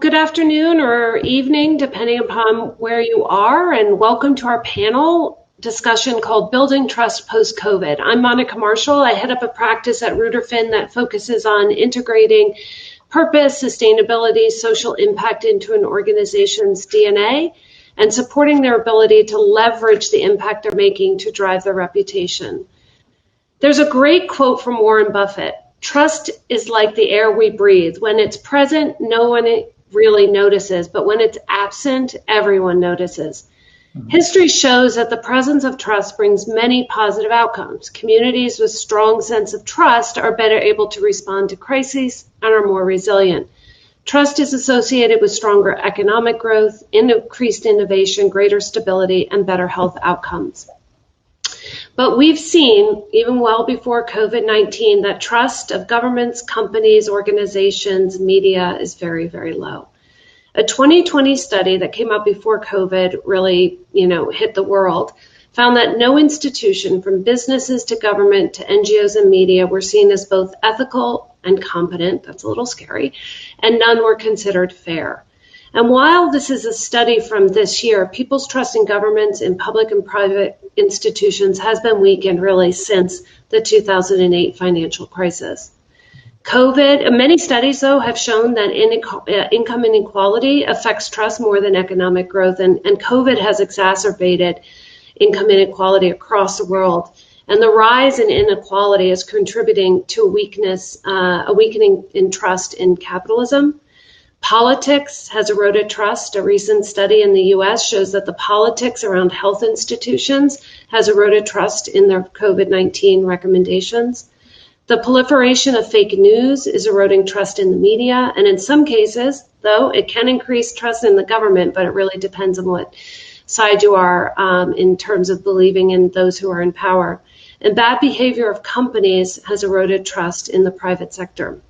Good afternoon or evening, depending upon where you are, and welcome to our panel discussion called Building Trust Post-COVID. I'm Monica Marshall. I head up a practice at Ruderfin that focuses on integrating purpose, sustainability, social impact into an organization's DNA and supporting their ability to leverage the impact they're making to drive their reputation. There's a great quote from Warren Buffett. Trust is like the air we breathe. When it's present, no one really notices, but when it's absent, everyone notices. History shows that the presence of trust brings many positive outcomes. Communities with strong sense of trust are better able to respond to crises and are more resilient. Trust is associated with stronger economic growth, increased innovation, greater stability, and better health outcomes. But we've seen, even well before COVID-19, that trust of governments, companies, organizations, media is very, very low. A 2020 study that came out before COVID really, hit the world found that no institution, from businesses to government to NGOs and media, were seen as both ethical and competent. That's a little scary. And none were considered fair. And while this is a study from this year, people's trust in governments, in public and private institutions has been weakened really since the 2008 financial crisis. Many studies, though, have shown that income inequality affects trust more than economic growth, and COVID has exacerbated income inequality across the world. And the rise in inequality is contributing to a weakening in trust in capitalism. Politics has eroded trust. A recent study in the US shows that the politics around health institutions has eroded trust in their COVID-19 recommendations. The proliferation of fake news is eroding trust in the media. And in some cases, though, it can increase trust in the government, but it really depends on what side you are in terms of believing in those who are in power. And bad behavior of companies has eroded trust in the private sector.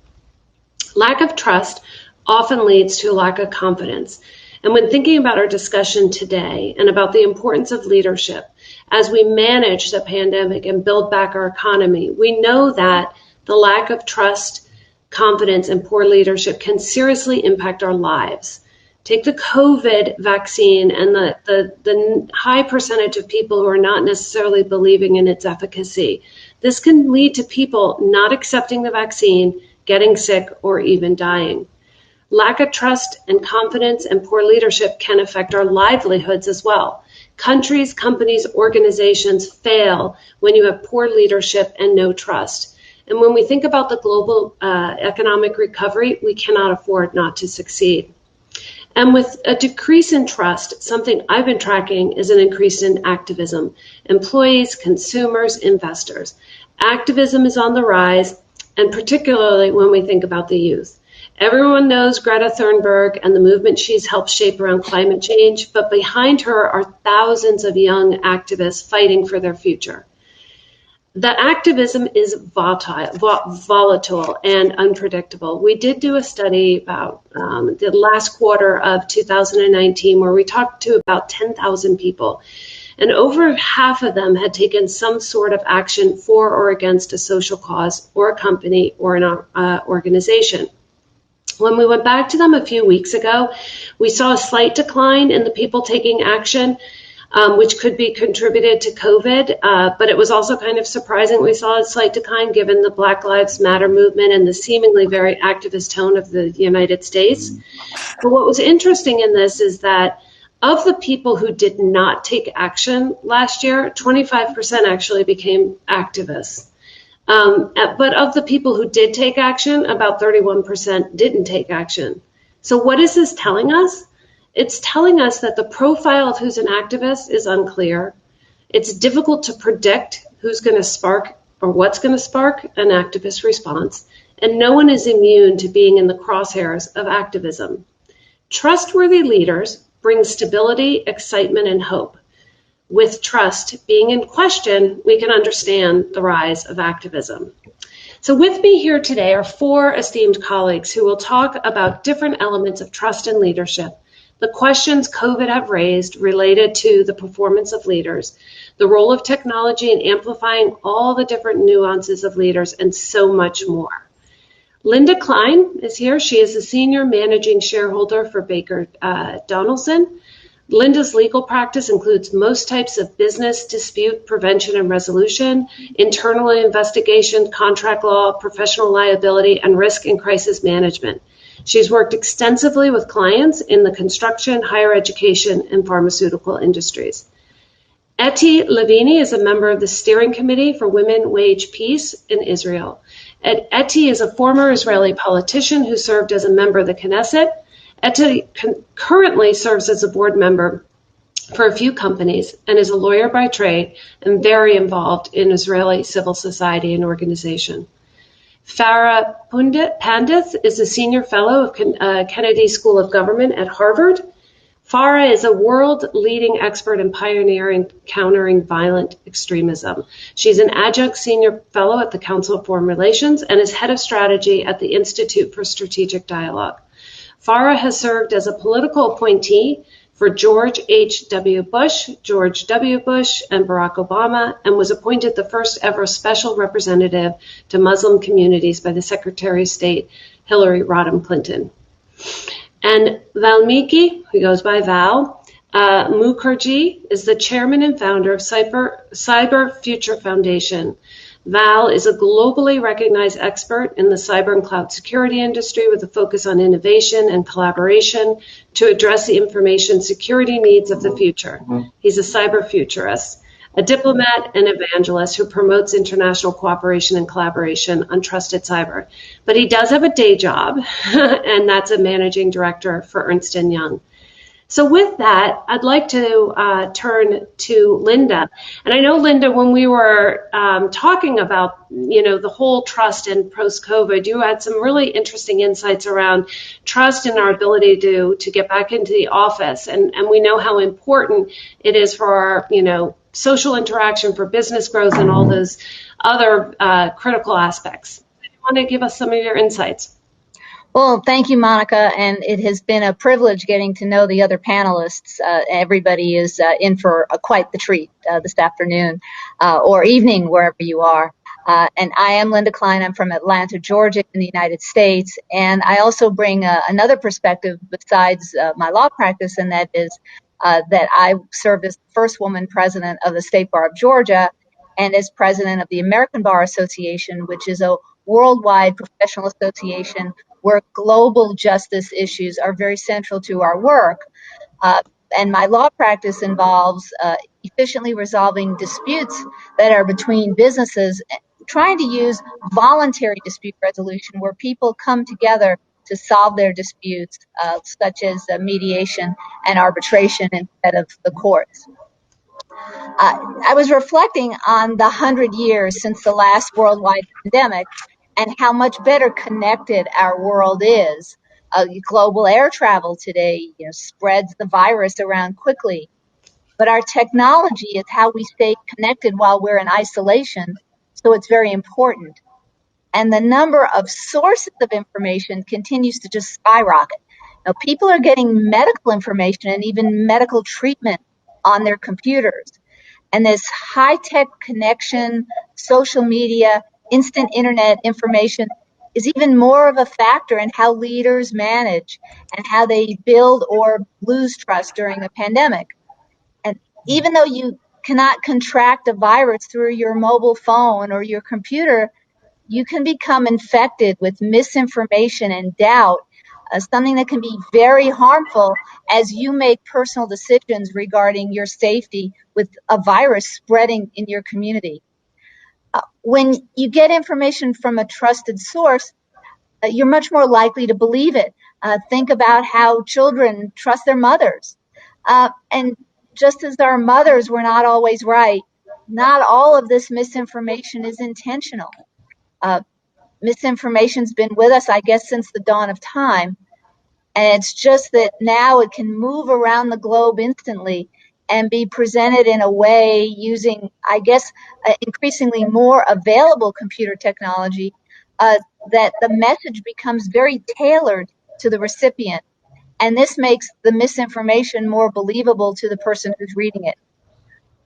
Lack of trust often leads to a lack of confidence. And when thinking about our discussion today and about the importance of leadership as we manage the pandemic and build back our economy, we know that the lack of trust, confidence, and poor leadership can seriously impact our lives. Take the COVID vaccine and the high percentage of people who are not necessarily believing in its efficacy. This can lead to people not accepting the vaccine, getting sick, or even dying. Lack of trust and confidence and poor leadership can affect our livelihoods as well. Countries, companies, organizations fail when you have poor leadership and no trust. And when we think about the global economic recovery, we cannot afford not to succeed. And with a decrease in trust, something I've been tracking is an increase in activism. Employees, consumers, investors. Activism is on the rise, and particularly when we think about the youth. Everyone knows Greta Thunberg and the movement she's helped shape around climate change, but behind her are thousands of young activists fighting for their future. The activism is volatile and unpredictable. We did do a study about the last quarter of 2019 where we talked to about 10,000 people, and over half of them had taken some sort of action for or against a social cause or a company or an organization. When we went back to them a few weeks ago, we saw a slight decline in the people taking action, which could be contributed to COVID, but it was also kind of surprising we saw a slight decline given the Black Lives Matter movement and the seemingly very activist tone of the United States. But what was interesting in this is that of the people who did not take action last year, 25% actually became activists. But of the people who did take action, about 31% didn't take action. So what is this telling us? It's telling us that the profile of who's an activist is unclear. It's difficult to predict who's going to spark or what's going to spark an activist response. And no one is immune to being in the crosshairs of activism. Trustworthy leaders bring stability, excitement, and hope. With trust being in question, we can understand the rise of activism. So with me here today are four esteemed colleagues who will talk about different elements of trust and leadership, the questions COVID have raised related to the performance of leaders, the role of technology in amplifying all the different nuances of leaders, and so much more. Linda Klein is here. She is the senior managing shareholder for Baker Donelson. Linda's legal practice includes most types of business dispute prevention and resolution, internal investigation, contract law, professional liability, and risk and crisis management. She's worked extensively with clients in the construction, higher education, and pharmaceutical industries. Eti Livni is a member of the Steering Committee for Women Wage Peace in Israel. Eti is a former Israeli politician who served as a member of the Knesset. Eti currently serves as a board member for a few companies and is a lawyer by trade and very involved in Israeli civil society and organization. Farah Pandith is a senior fellow of Kennedy School of Government at Harvard. Farah is a world-leading expert in pioneering countering violent extremism. She's an adjunct senior fellow at the Council of Foreign Relations and is head of strategy at the Institute for Strategic Dialogue. Farah has served as a political appointee for George H.W. Bush, George W. Bush, and Barack Obama, and was appointed the first ever special representative to Muslim communities by the Secretary of State, Hillary Rodham Clinton. And Valmiki, who goes by Val, Mukherjee, is the chairman and founder of Cyber Future Foundation. Val is a globally recognized expert in the cyber and cloud security industry with a focus on innovation and collaboration to address the information security needs of the future. He's a cyber futurist, a diplomat and evangelist who promotes international cooperation and collaboration on trusted cyber. But he does have a day job, and that's a managing director for Ernst & Young. So with that, I'd like to turn to Linda. And I know, Linda, when we were talking about, the whole trust and post-COVID, you had some really interesting insights around trust and our ability to get back into the office. And we know how important it is for our, social interaction, for business growth, and all those other critical aspects. Do you want to give us some of your insights? Well, thank you, Monica, and it has been a privilege getting to know the other panelists. Everybody is in for quite the treat this afternoon or evening, wherever you are. And I am Linda Klein. I'm from Atlanta, Georgia, in the United States, and I also bring another perspective besides my law practice, and that is that I served as the first woman president of the State Bar of Georgia and as president of the American Bar Association, which is a worldwide professional association where global justice issues are very central to our work. And my law practice involves efficiently resolving disputes that are between businesses, trying to use voluntary dispute resolution where people come together to solve their disputes, such as mediation and arbitration instead of the courts. I was reflecting on the 100 years since the last worldwide pandemic and how much better connected our world is. Global air travel today spreads the virus around quickly, but our technology is how we stay connected while we're in isolation, so it's very important. And the number of sources of information continues to just skyrocket. Now, people are getting medical information and even medical treatment on their computers. And this high-tech connection, social media, instant internet information is even more of a factor in how leaders manage and how they build or lose trust during a pandemic. And even though you cannot contract a virus through your mobile phone or your computer, you can become infected with misinformation and doubt, something that can be very harmful as you make personal decisions regarding your safety with a virus spreading in your community. When you get information from a trusted source, you're much more likely to believe it. Think about how children trust their mothers. And just as our mothers were not always right, not all of this misinformation is intentional. Misinformation's been with us, I guess, since the dawn of time. And it's just that now it can move around the globe instantly and be presented in a way using, I guess, increasingly more available computer technology, that the message becomes very tailored to the recipient. And this makes the misinformation more believable to the person who's reading it.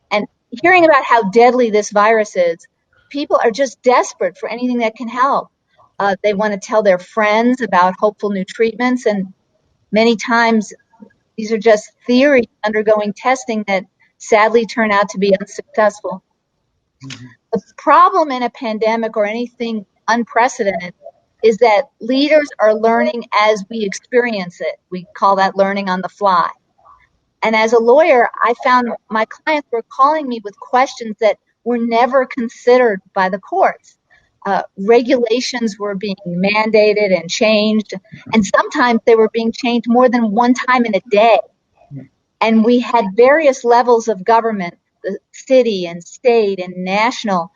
And hearing about how deadly this virus is, people are just desperate for anything that can help. They want to tell their friends about hopeful new treatments, and many times these are just theories undergoing testing that sadly turn out to be unsuccessful. The problem in a pandemic or anything unprecedented is that leaders are learning as we experience it. We call that learning on the fly. And as a lawyer, I found my clients were calling me with questions that were never considered by the courts. Regulations were being mandated and changed, and sometimes they were being changed more than one time in a day. And we had various levels of government, the city and state and national,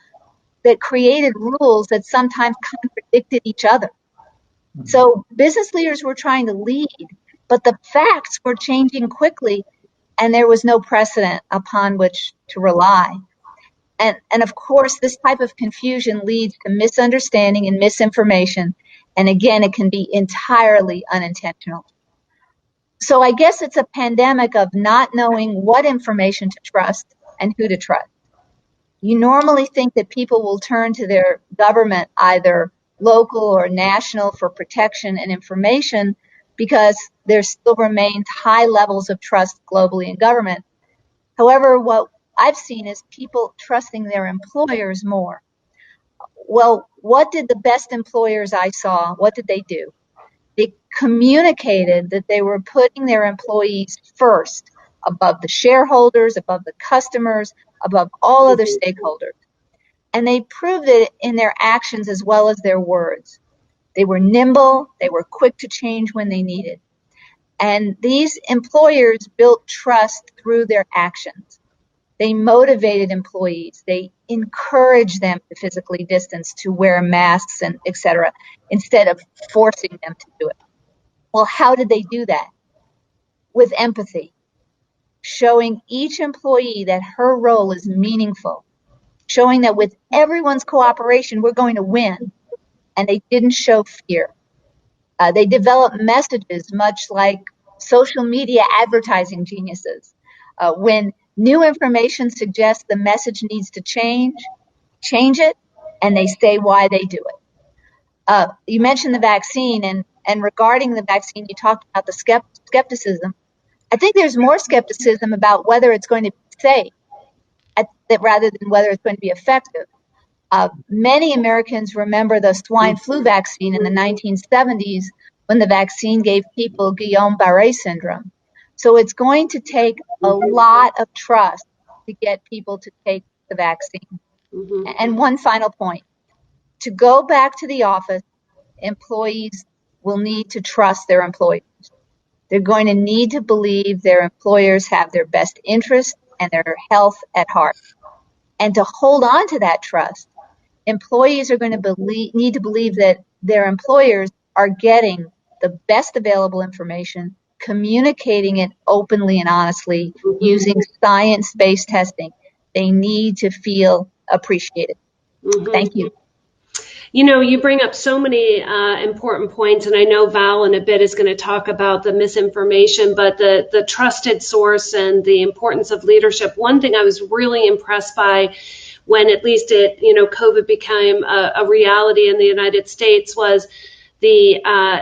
that created rules that sometimes contradicted each other. So business leaders were trying to lead, but the facts were changing quickly, and there was no precedent upon which to rely. And of course, this type of confusion leads to misunderstanding and misinformation. And again, it can be entirely unintentional. So I guess it's a pandemic of not knowing what information to trust and who to trust. You normally think that people will turn to their government, either local or national, for protection and information because there still remains high levels of trust globally in government. However, what I've seen is people trusting their employers more. Well, what did the best employers I saw, what did they do? They communicated that they were putting their employees first, above the shareholders, above the customers, above all other stakeholders. And they proved it in their actions as well as their words. They were nimble, they were quick to change when they needed. And these employers built trust through their actions. They motivated employees. They encouraged them to physically distance, to wear masks, and et cetera, instead of forcing them to do it. Well, how did they do that? With empathy, showing each employee that her role is meaningful, showing that with everyone's cooperation, we're going to win. And they didn't show fear. They developed messages much like social media advertising geniuses. When new information suggests the message needs to change it, and they say why they do it. You mentioned the vaccine, and regarding the vaccine, you talked about the skepticism. I think there's more skepticism about whether it's going to be safe rather than whether it's going to be effective. Many Americans remember the swine flu vaccine in the 1970s when the vaccine gave people Guillain-Barré syndrome. So it's going to take a lot of trust to get people to take the vaccine. Mm-hmm. And one final point. To go back to the office, employees will need to trust their employers. They're going to need to believe their employers have their best interest and their health at heart. And to hold on to that trust, employees are going to need to believe that their employers are getting the best available information, communicating it openly and honestly, using science-based testing. They need to feel appreciated. Mm-hmm. Thank you. You know, you bring up so many important points, and I know Val in a bit is going to talk about the misinformation, but the trusted source and the importance of leadership. One thing I was really impressed by when at least COVID became a reality in the United States was the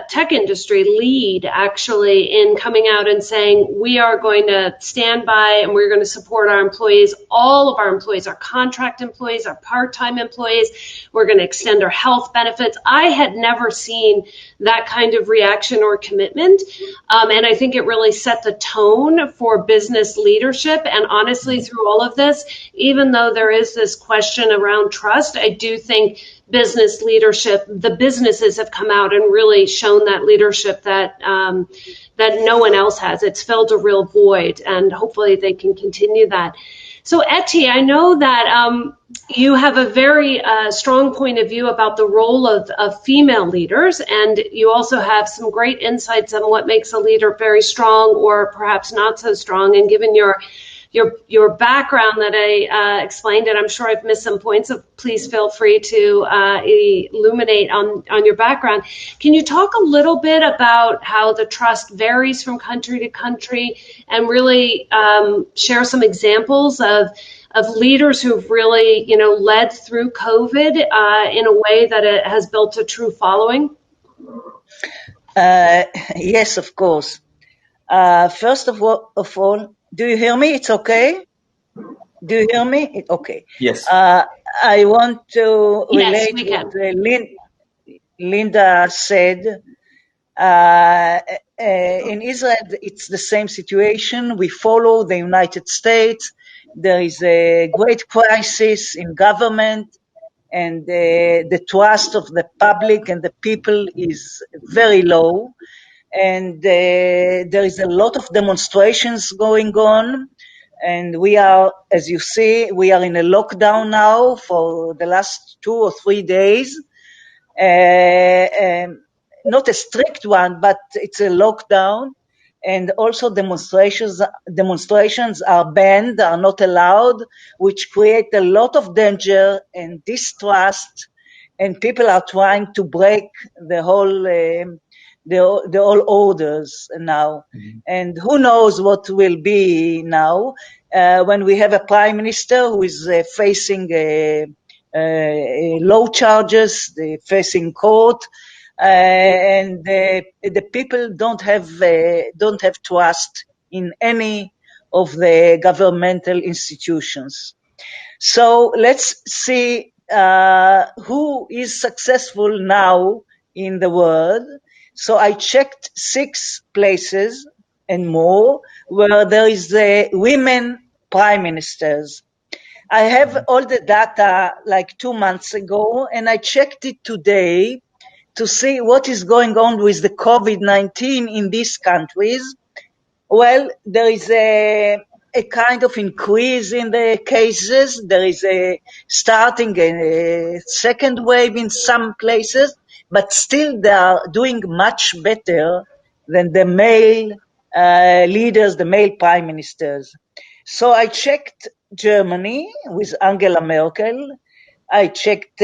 tech industry lead actually in coming out and saying, we are going to stand by and we're going to support our employees, all of our employees, our contract employees, our part-time employees. We're going to extend our health benefits. I had never seen that kind of reaction or commitment. And I think it really set the tone for business leadership. And honestly, through all of this, even though there is this question around trust, I do think business leadership, the businesses have come out and really shown that leadership that no one else has. It's filled a real void, and hopefully they can continue that. So Etty, I know that you have a very strong point of view about the role of female leaders, and you also have some great insights on what makes a leader very strong or perhaps not so strong. And given your background that I explained, and I'm sure I've missed some points, so please feel free to illuminate on your background. Can you talk a little bit about how the trust varies from country to country and really share some examples of of leaders who've really, led through COVID in a way that it has built a true following? Yes, of course. First of all, do you hear me? It's okay? Do you hear me? Okay. Yes. I want to Yes, relate we what can. Linda said. In Israel, it's the same situation. We follow the United States. There is a great crisis in government, and the trust of the public and the people is very low. And there is a lot of demonstrations going on. And we are, as you see, we are in a lockdown now for the last 2 or 3 days. Not a strict one, but it's a lockdown. And also demonstrations are banned, are not allowed, which create a lot of danger and distrust. And people are trying to break the whole orders now. Mm-hmm. And who knows what will be now when we have a prime minister who is facing low charges, facing court, and the people don't have trust in any of the governmental institutions. So let's see who is successful now in the world. So I checked 6 places and more where there is women prime ministers. I have all the data like 2 months ago, and I checked it today to see what is going on with the COVID-19 in these countries. Well, there is a kind of increase in the cases. There is starting a second wave in some places, but still they are doing much better than the male leaders, the male prime ministers. So I checked Germany with Angela Merkel. I checked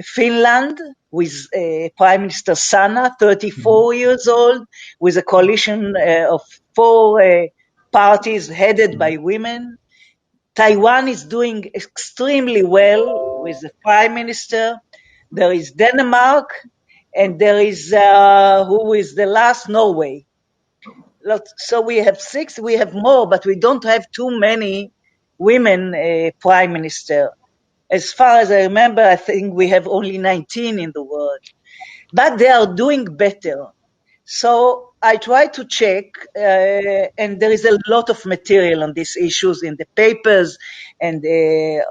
Finland with Prime Minister Sanna, 34 years old, with a coalition of 4 parties headed by women. Taiwan is doing extremely well with the Prime Minister. There is Denmark, and there is, who is the last, Norway. So we have 6, we have more, but we don't have too many women prime minister. As far as I remember, I think we have only 19 in the world, but they are doing better. So I try to check, and there is a lot of material on these issues in the papers, and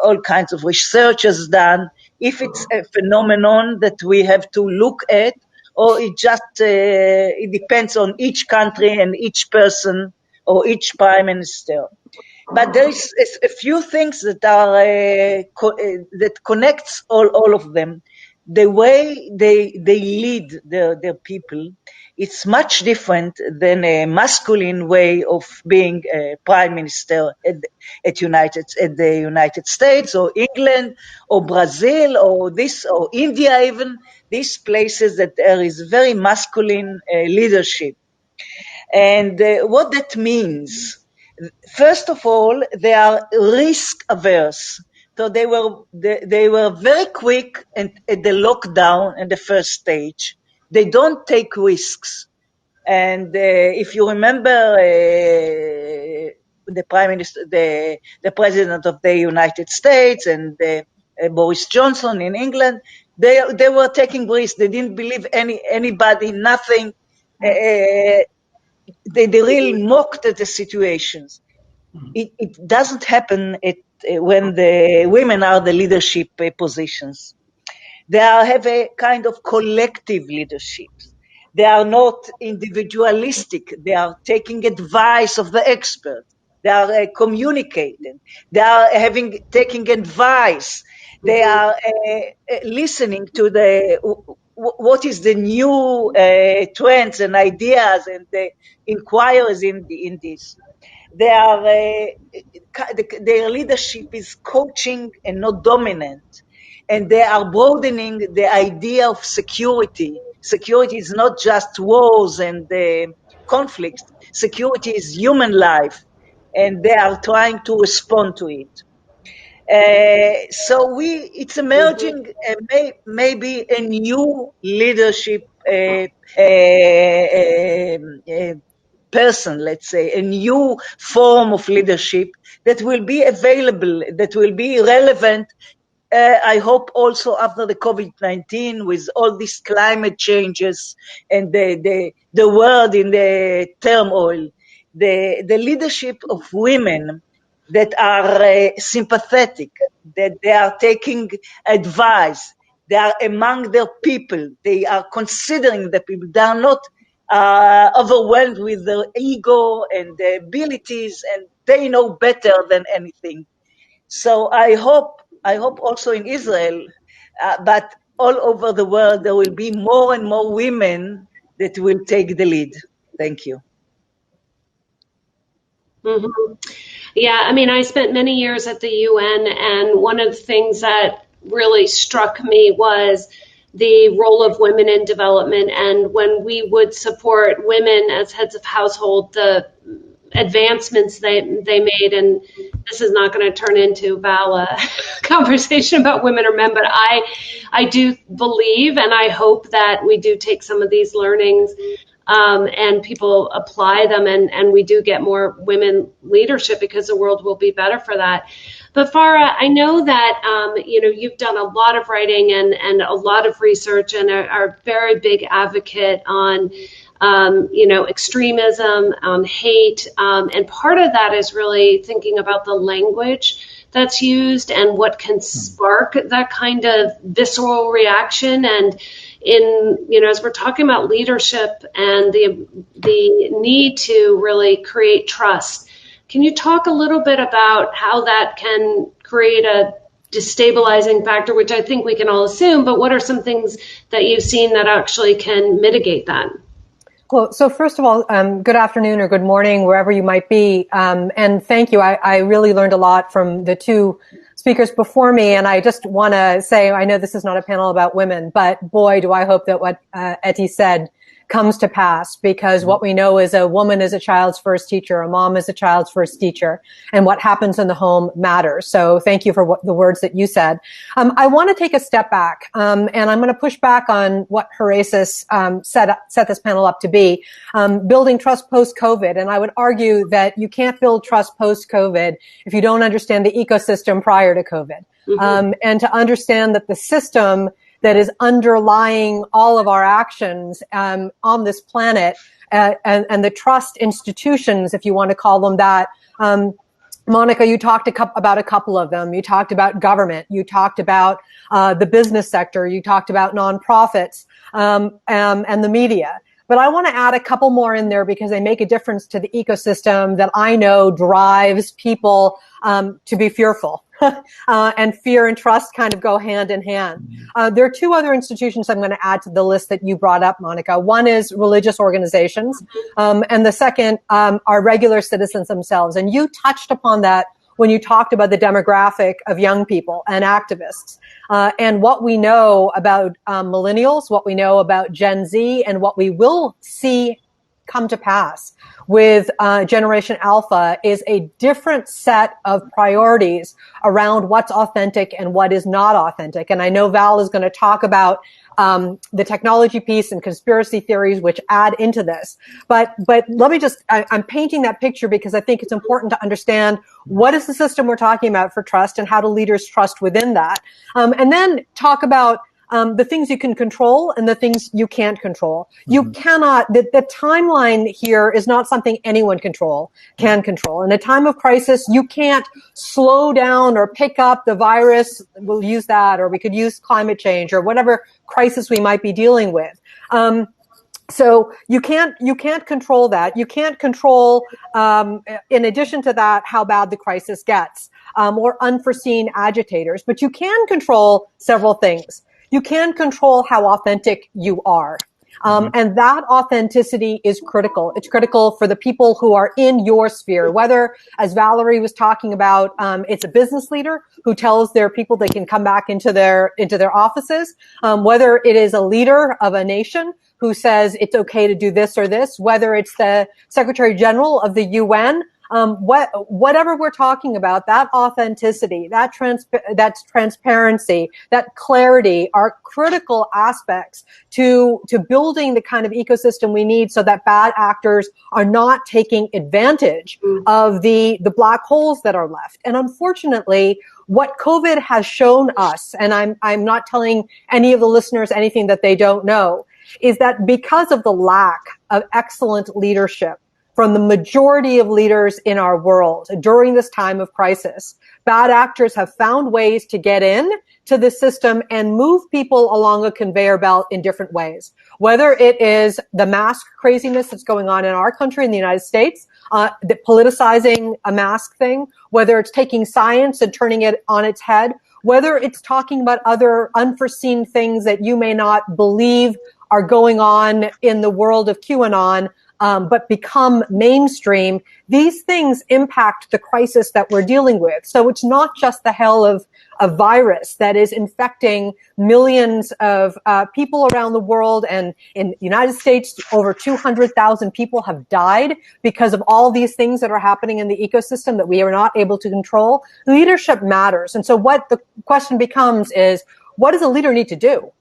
all kinds of research is done. If it's a phenomenon that we have to look at, or it just it depends on each country and each person or each prime minister. But there is a few things that are that connects all of them. The way they lead their people, it's much different than a masculine way of being a prime minister at the United States or England or Brazil or India even. These places that there is very masculine leadership. And what that means, first of all, they are risk averse. So they were very quick at the lockdown in the first stage. They don't take risks. And if you remember the prime minister, the president of the United States, and Boris Johnson in England, they were taking risks. They didn't believe anybody, nothing. They really mocked at the situations. It doesn't happen when the women are the leadership positions. They have a kind of collective leadership. They are not individualistic. They are taking advice of the experts. They are communicating. They are taking advice. They are listening to what is the new trends and ideas, and the inquiries in this. Their leadership is coaching and not dominant, and they are broadening the idea of security. Security is not just wars and conflicts. Security is human life, and they are trying to respond to it. So it's emerging maybe a new leadership person, let's say, a new form of leadership that will be available, that will be relevant. I hope also after the COVID-19, with all these climate changes and the world in the turmoil, the leadership of women that are sympathetic, that they are taking advice, they are among their people, they are considering the people, they are not overwhelmed with their ego and their abilities, and they know better than anything. So I hope also in Israel, but all over the world, there will be more and more women that will take the lead. Thank you. Mm-hmm. Yeah, I mean, I spent many years at the UN, and one of the things that really struck me was the role of women in development. And when we would support women as heads of household, the advancements they made, and this is not going to turn into a conversation about women or men, but I do believe and I hope that we do take some of these learnings and people apply them, and we do get more women leadership, because the world will be better for that. But Farah, I know that you've done a lot of writing and a lot of research, and are a very big advocate on extremism, hate, and part of that is really thinking about the language that's used and what can spark that kind of visceral reaction. And as we're talking about leadership and the need to really create trust, can you talk a little bit about how that can create a destabilizing factor, which I think we can all assume, but what are some things that you've seen that actually can mitigate that? Well, so first of all, good afternoon or good morning, wherever you might be. And thank you. I really learned a lot from the two speakers before me. And I just want to say, I know this is not a panel about women, but boy, do I hope that what Etty said comes to pass, because what we know is a woman is a child's first teacher, a mom is a child's first teacher, and what happens in the home matters. So thank you for the words that you said. I want to take a step back, and I'm going to push back on what Horasis set this panel up to be, building trust post-COVID. And I would argue that you can't build trust post-COVID if you don't understand the ecosystem prior to COVID. And to understand that the system that is underlying all of our actions on this planet, and the trust institutions, if you want to call them that. Monica, you talked about a couple of them. You talked about government. You talked about the business sector. You talked about nonprofits and the media. But I want to add a couple more in there because they make a difference to the ecosystem that I know drives people to be fearful. And fear and trust kind of go hand in hand. There are two other institutions I'm going to add to the list that you brought up, Monica. One is religious organizations, and the second are regular citizens themselves. And you touched upon that when you talked about the demographic of young people and activists, and what we know about millennials, what we know about Gen Z, and what we will see come to pass with Generation Alpha is a different set of priorities around what's authentic and what is not authentic. And I know Val is going to talk about the technology piece and conspiracy theories which add into this. But let me just, I'm painting that picture because I think it's important to understand what is the system we're talking about for trust and how do leaders trust within that. And then talk about the things you can control and the things you can't control. You cannot, the timeline here is not something anyone can control. In a time of crisis, you can't slow down or pick up the virus. We'll use that, or we could use climate change or whatever crisis we might be dealing with. So you can't control that. You can't control, in addition to that, how bad the crisis gets, or unforeseen agitators, but you can control several things. You can control how authentic you are. And that authenticity is critical. It's critical for the people who are in your sphere, whether, as Valerie was talking about, it's a business leader who tells their people they can come back into their offices, whether it is a leader of a nation who says it's okay to do this or this, whether it's the Secretary General of the UN, Whatever we're talking about, that authenticity, that transparency, that clarity are critical aspects to building the kind of ecosystem we need so that bad actors are not taking advantage of the black holes that are left. And unfortunately, what COVID has shown us, and I'm not telling any of the listeners anything that they don't know, is that because of the lack of excellent leadership from the majority of leaders in our world during this time of crisis, bad actors have found ways to get in to the system and move people along a conveyor belt in different ways. Whether it is the mask craziness that's going on in our country, in the United States, the politicizing a mask thing, whether it's taking science and turning it on its head, whether it's talking about other unforeseen things that you may not believe are going on in the world of QAnon, but become mainstream, these things impact the crisis that we're dealing with. So it's not just the hell of a virus that is infecting millions of people around the world. And in the United States, over 200,000 people have died because of all these things that are happening in the ecosystem that we are not able to control. Leadership matters. And so what the question becomes is, what does a leader need to do?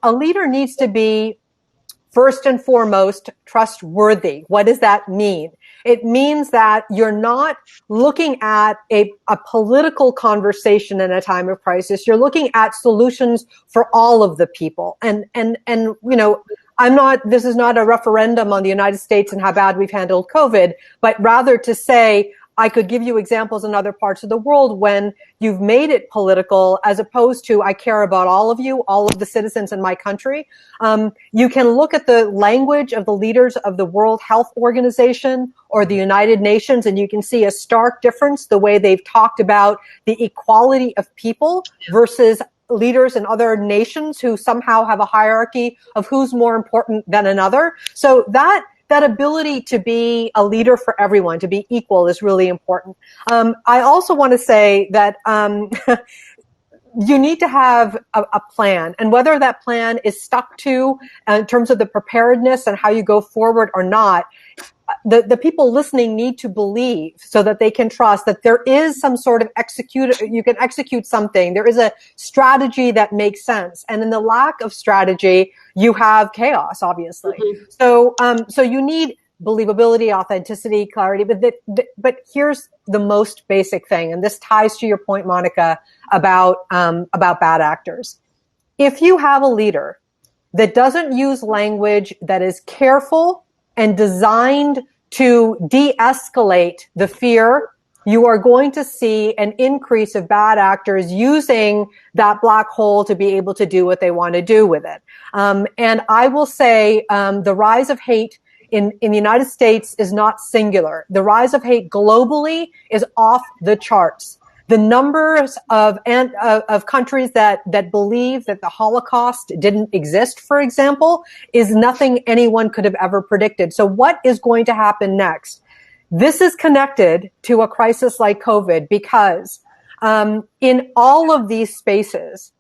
A leader needs to be, first and foremost, trustworthy. What does that mean? It means that you're not looking at a political conversation in a time of crisis. You're looking at solutions for all of the people. And you know, this is not a referendum on the United States and how bad we've handled COVID, but rather to say, I could give you examples in other parts of the world when you've made it political, as opposed to, I care about all of you, all of the citizens in my country. You can look at the language of the leaders of the World Health Organization or the United Nations, and you can see a stark difference, the way they've talked about the equality of people versus leaders in other nations who somehow have a hierarchy of who's more important than another. So that ability to be a leader for everyone, to be equal, is really important. I also want to say that you need to have a plan, and whether that plan is stuck to in terms of the preparedness and how you go forward or not, the people listening need to believe so that they can trust that there is some sort of you can execute something. There is a strategy that makes sense. And in the lack of strategy, you have chaos, obviously. Mm-hmm. So you need believability, authenticity, clarity, but here's the most basic thing. And this ties to your point, Monica, about bad actors. If you have a leader that doesn't use language that is careful and designed to de-escalate the fear, you are going to see an increase of bad actors using that black hole to be able to do what they want to do with it. And I will say the rise of hate in the United States is not singular. The rise of hate globally is off the charts. The numbers of countries that believe that the Holocaust didn't exist, for example, is nothing anyone could have ever predicted. So what is going to happen next? This is connected to a crisis like COVID because in all of these spaces,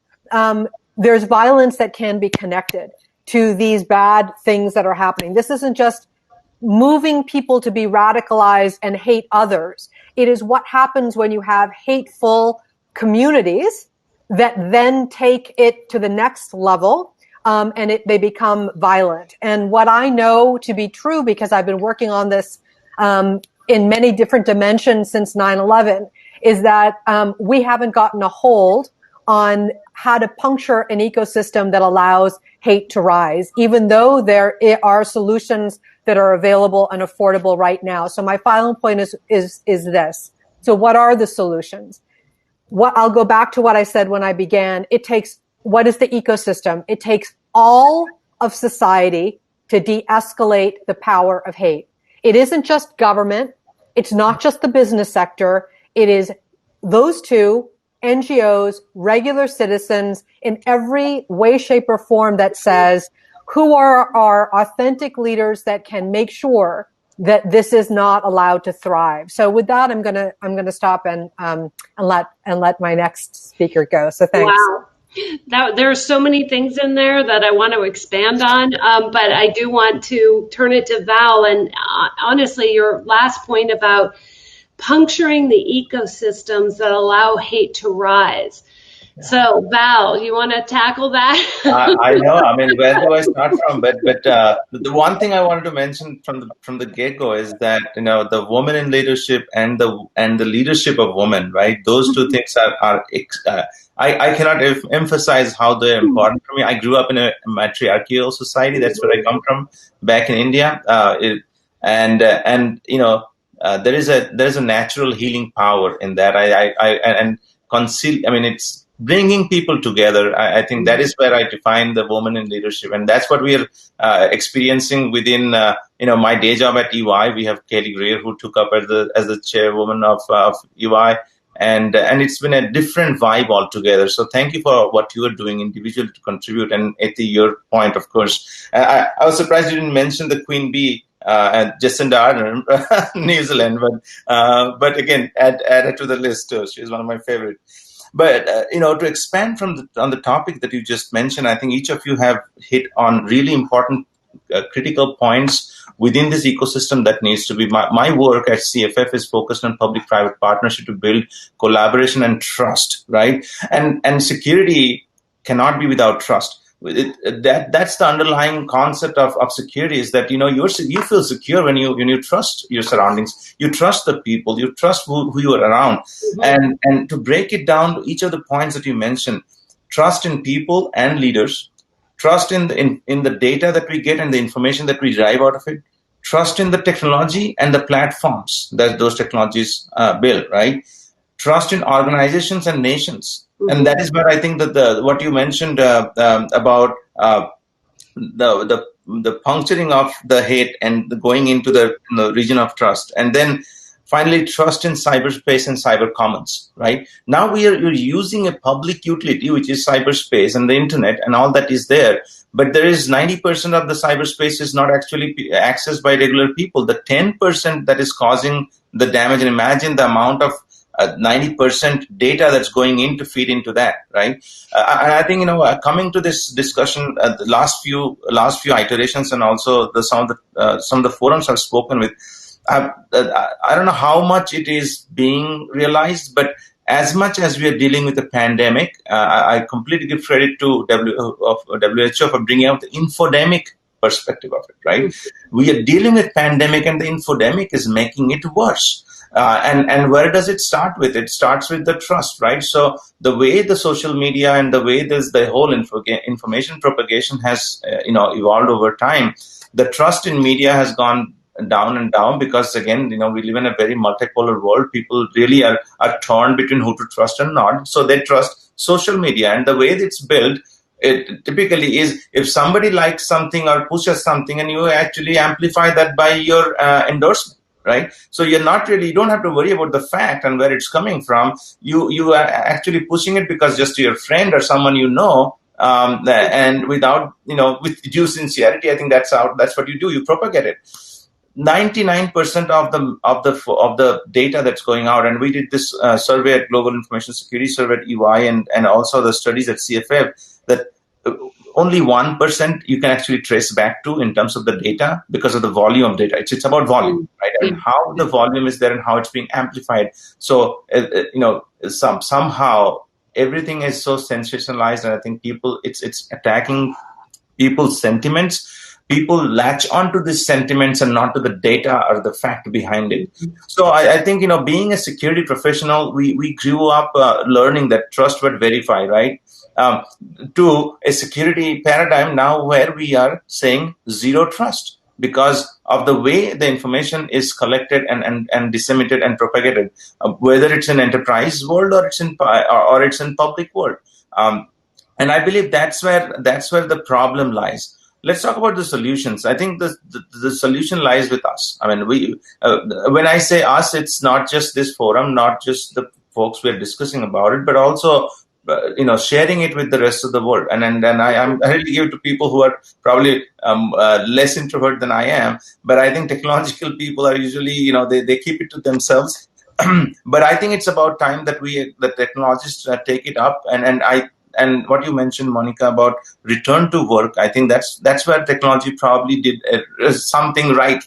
there's violence that can be connected to these bad things that are happening. This isn't just moving people to be radicalized and hate others. It is what happens when you have hateful communities that then take it to the next level, and they become violent. And what I know to be true, because I've been working on this in many different dimensions since 9/11, is that we haven't gotten a hold on how to puncture an ecosystem that allows hate to rise, even though there are solutions that are available and affordable right now. So my final point is this. So what are the solutions? I'll go back to what I said when I began. What is the ecosystem? It takes all of society to de-escalate the power of hate. It isn't just government. It's not just the business sector. It is those two, NGOs, regular citizens, in every way, shape, or form that says, who are our authentic leaders that can make sure that this is not allowed to thrive. So with that, I'm gonna stop and let my next speaker go. So thanks. Wow. There are so many things in there that I want to expand on, but I do want to turn it to Val. And honestly, your last point about puncturing the ecosystems that allow hate to rise. So, Val, you want to tackle that? I know. I mean, where do I start from? But the one thing I wanted to mention from the get go is that the woman in leadership and the leadership of women, right? Those two things are I cannot emphasize how they're important for me. I grew up in a matriarchal society. That's where I come from, back in India. There is a natural healing power in that. I mean, it's bringing people together. I think that is where I define the woman in leadership, and that's what we are experiencing within my day job at EY. We have Kelly Greer, who took up as the chairwoman of EY, and it's been a different vibe altogether. So thank you for what you are doing individually to contribute. And at your point, of course, I was surprised you didn't mention the Queen Bee. And Jacinda Ardern, New Zealand, but again, add to the list too. She's one of my favorite. But to expand on the topic that you just mentioned, I think each of you have hit on really important critical points within this ecosystem that needs to be. My work at CFF is focused on public-private partnership to build collaboration and trust, right? And security cannot be without trust. That's the underlying concept of security, is that you feel secure when you trust your surroundings, you trust the people, you trust who you are around. And to break it down to each of the points that you mentioned: trust in people and leaders, trust in the data that we get and the information that we derive out of it, trust in the technology and the platforms that those technologies build, right? Trust in organizations and nations. And that is where I think that what you mentioned about the puncturing of the hate and going into the region of trust. And then finally, trust in cyberspace and cyber commons, right? Now you're using a public utility, which is cyberspace and the internet and all that is there. But there is 90% of the cyberspace is not actually accessed by regular people. The 10% that is causing the damage, and imagine the amount of 90% data that's going in to feed into that, right? And I think coming to this discussion, the last few iterations, and also some of the forums I've spoken with, I don't know how much it is being realized, but as much as we are dealing with the pandemic, I completely give credit to WHO for bringing out the infodemic perspective of it, right? We are dealing with pandemic, and the infodemic is making it worse. And where does it start with? It starts with the trust, right? So the way the social media and the way the whole information propagation has evolved over time, the trust in media has gone down and down, because again, we live in a very multipolar world. People really are torn between who to trust and not. So they trust social media, and the way it's built, it typically is, if somebody likes something or pushes something, and you actually amplify that by your endorsement. Right, so you don't have to worry about the fact and where it's coming from. You are actually pushing it because just to your friend or someone and without with due sincerity. I think that's what you do. You propagate it. 99% of the data that's going out, and we did this survey at Global Information Security Survey at EY, and also the studies at CFF, that only 1% you can actually trace back to in terms of the data, because of the volume of data. It's about volume, right? And how the volume is there and how it's being amplified. So, somehow everything is so sensationalized, and I think it's attacking people's sentiments. People latch onto these sentiments and not to the data or the fact behind it. So I think, being a security professional, we grew up learning that trust but verify, right? To a security paradigm now where we are saying zero trust, because of the way the information is collected and disseminated and propagated, whether it's in enterprise world or it's in public world. And I believe that's where the problem lies. Let's talk about the solutions. I think the solution lies with us. I mean, when I say us, it's not just this forum, not just the folks we're discussing about it, but also sharing it with the rest of the world. And I really give it to people who are probably less introvert than I am. But I think technological people are usually, they keep it to themselves. But I think it's about time that the technologists take it up. And and what you mentioned, Monica, about return to work, I think that's where technology probably did something right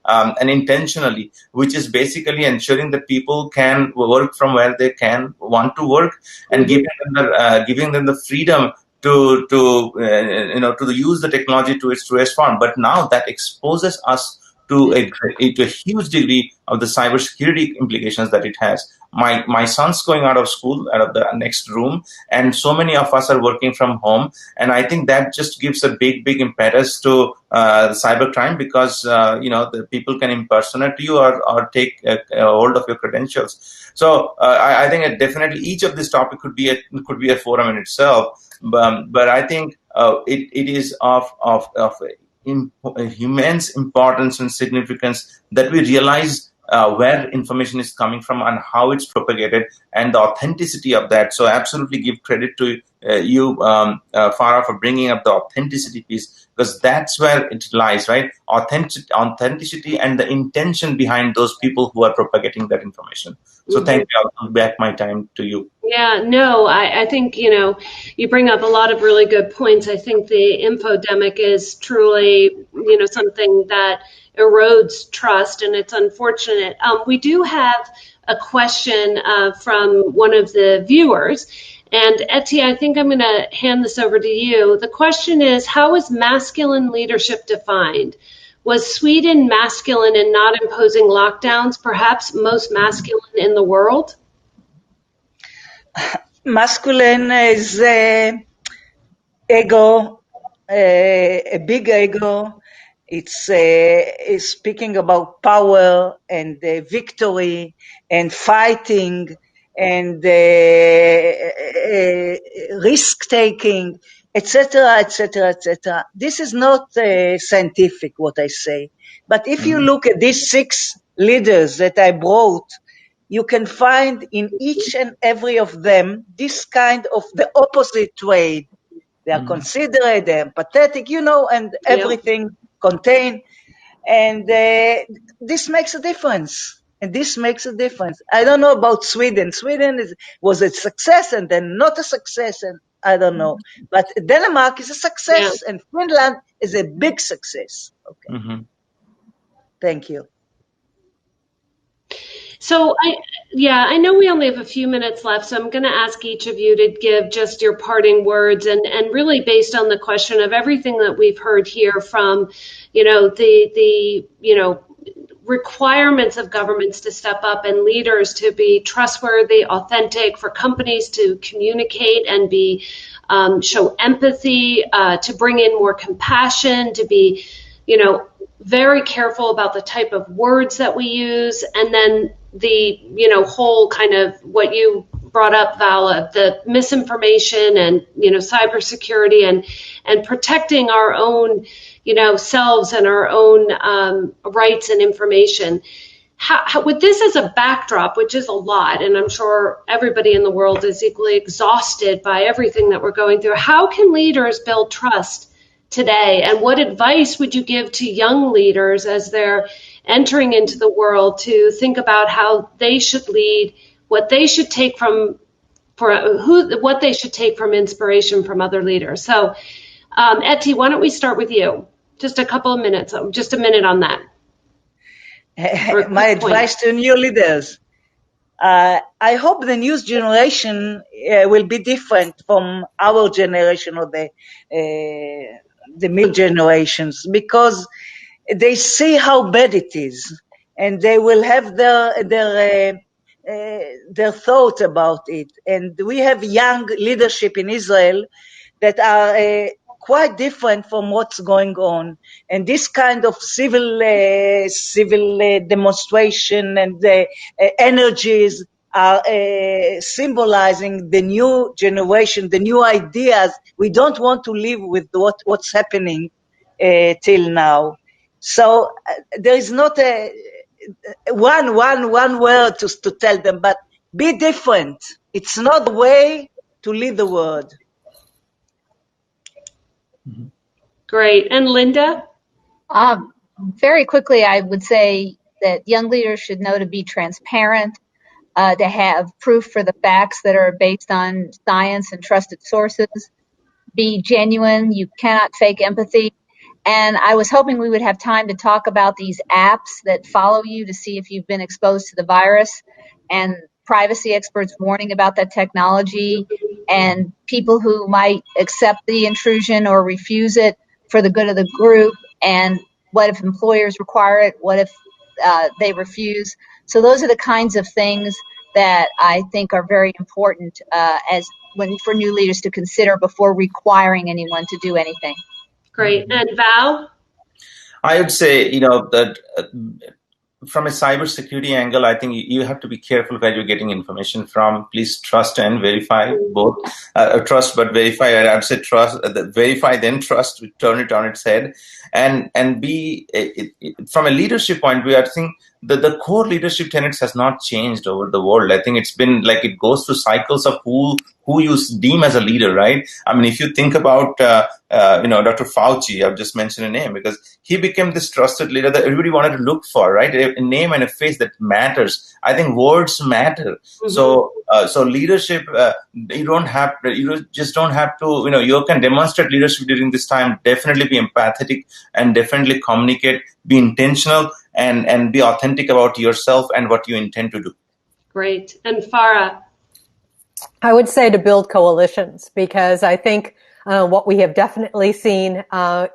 and intentionally, which is basically ensuring that people can work from where they want to work, and giving them the freedom to use the technology to its truest form. But now that exposes us to a huge degree of the cybersecurity implications that it has. My son's going out of school, out of the next room, and so many of us are working from home. And I think that just gives a big impetus to cybercrime, because the people can impersonate you or take hold of your credentials. So I think that definitely each of this topic could be a forum in itself. But I think it is of immense importance and significance that we realize where information is coming from and how it's propagated and the authenticity of that. So absolutely give credit to you, Farah, for bringing up the authenticity piece, because that's where it lies, right? Authenticity and the intention behind those people who are propagating that information. So thank you. I'll back my time to you. Yeah, no, I think, you bring up a lot of really good points. I think the infodemic is truly, something that erodes trust, and it's unfortunate. We do have a question from one of the viewers. And Etty, I think I'm going to hand this over to you. The question is, how is masculine leadership defined? Was Sweden masculine in not imposing lockdowns, perhaps most masculine in the world? Masculine is ego, a big ego. It's speaking about power and victory and fighting and risk-taking, etc., etc., etc. This is not scientific, what I say. But if you look at these 6 leaders that I brought, you can find in each and every of them this kind of the opposite trait. They are considerate, they are empathetic, and everything contained. And this makes a difference. And this makes a difference. I don't know about Sweden. Sweden was a success and then not a success, and I don't know. But Denmark is a success, and Finland is a big success. Okay. Thank you. So I know we only have a few minutes left, so I'm going to ask each of you to give just your parting words, and really based on the question of everything that we've heard here from, the requirements of governments to step up and leaders to be trustworthy, authentic, for companies to communicate and be show empathy, to bring in more compassion, to be, very careful about the type of words that we use, and then the, whole kind of what you brought up, Vala, the misinformation and, cybersecurity and protecting our own, selves and our own rights and information. How, with this as a backdrop, which is a lot, and I'm sure everybody in the world is equally exhausted by everything that we're going through, how can leaders build trust today? And what advice would you give to young leaders as they're entering into the world to think about how they should lead, what they should take from inspiration from other leaders? So, Etty, why don't we start with you? Just a couple of minutes, just a minute on that. My advice to new leaders. I hope the new generation will be different from our generation or the middle generations, because they see how bad it is, and they will have their thoughts about it. And we have young leadership in Israel that are quite different from what's going on. And this kind of civil demonstration and energies are symbolizing the new generation, the new ideas. We don't want to live with what's happening till now. So there is not a one word to tell them, but be different. It's not the way to lead the world. Great. And Linda? Very quickly, I would say that young leaders should know to be transparent, to have proof for the facts that are based on science and trusted sources. Be genuine. You cannot fake empathy. And I was hoping we would have time to talk about these apps that follow you to see if you've been exposed to the virus, and privacy experts warning about that technology, and people who might accept the intrusion or refuse it for the good of the group. And what if employers require it? What if they refuse? So those are the kinds of things that I think are very important for new leaders to consider before requiring anyone to do anything. Great. And Val? I would say, that from a cybersecurity angle, I think you have to be careful where you're getting information from. Please trust and verify both. Trust but verify. I would say trust, verify then trust. We turn it on its head, and be from a leadership point of view. I think the core leadership tenets has not changed over the world. I think it's been like it goes through cycles of who you deem as a leader, right? I mean, if you think about Dr. Fauci, I've just mentioned a name because he became this trusted leader that everybody wanted to look for, right? A name and a face that matters. I think words matter. Mm-hmm. So leadership, you just don't have to, you can demonstrate leadership during this time. Definitely be empathetic and definitely communicate, be intentional and be authentic about yourself and what you intend to do. Great. And Farah? I would say to build coalitions, because I think what we have definitely seen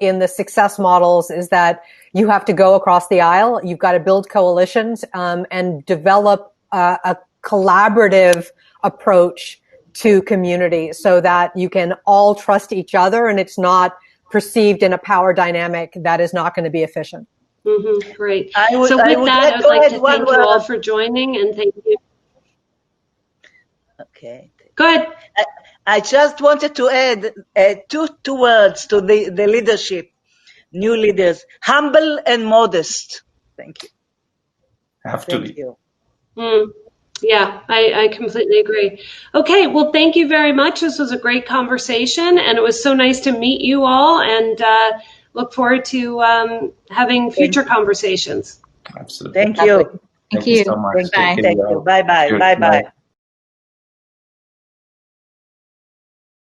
in the success models is that you have to go across the aisle. You've got to build coalitions and develop a collaborative approach to community so that you can all trust each other and it's not perceived in a power dynamic that is not going to be efficient. Mm-hmm. Great. So with that, I would like to thank you all for joining, and thank you. Okay. Good. I just wanted to add two words to the leadership, new leaders: humble and modest. Thank you. Have to be. Yeah, I completely agree. Okay, well, thank you very much. This was a great conversation, and it was so nice to meet you all, and look forward to having future conversations. Absolutely. Thank you. Thank you so much. Thank you. Bye-bye. Bye-bye.